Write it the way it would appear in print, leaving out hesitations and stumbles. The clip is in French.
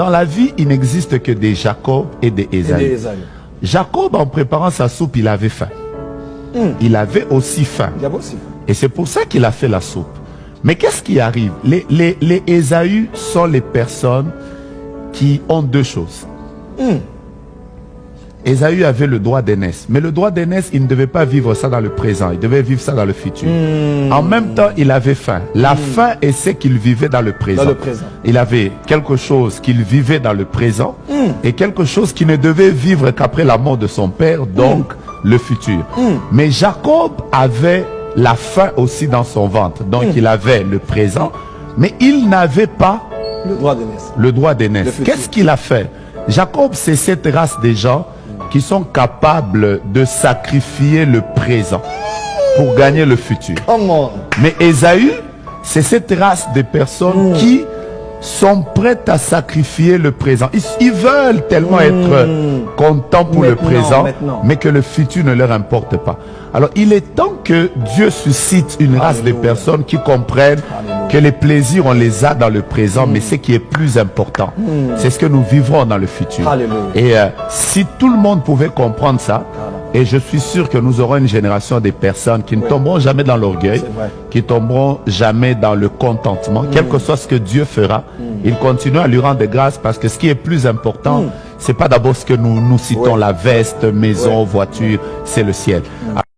dans la vie, il n'existe que des Jacob et des Ésaü. Jacob, en préparant sa soupe, il avait faim. Il avait aussi faim. Et c'est pour ça qu'il a fait la soupe. Mais qu'est-ce qui arrive? Les Ésaü sont les personnes qui ont deux choses. Ésaü avait le droit d'aînesse. Mais le droit d'aînesse, il ne devait pas vivre ça dans le présent. Il devait vivre ça dans le futur. En même temps, il avait faim. La faim est ce qu'il vivait dans le présent. Il avait quelque chose qu'il vivait dans le présent et quelque chose qu'il ne devait vivre qu'après la mort de son père, donc le futur. Mais Jacob avait la faim aussi dans son ventre. Donc il avait le présent, mais il n'avait pas le droit d'aînesse. Qu'est-ce qu'il a fait? Jacob, c'est cette race de gens qui sont capables de sacrifier le présent pour gagner le futur. Mais Ésaü, c'est cette race de personnes qui sont prêtes à sacrifier le présent. Ils veulent tellement être contents pour le présent, mais que le futur ne leur importe pas. Alors il est temps que Dieu suscite une race de personnes qui comprennent que les plaisirs, on les a dans le présent, mais ce qui est plus important, c'est ce que nous vivrons dans le futur. Et si tout le monde pouvait comprendre ça, et je suis sûr que nous aurons une génération de personnes qui ne tomberont jamais dans l'orgueil, qui tomberont jamais dans le contentement, quel que soit ce que Dieu fera, il continue à lui rendre grâce, parce que ce qui est plus important, c'est pas d'abord ce que nous citons, la veste, maison, voiture, c'est le ciel.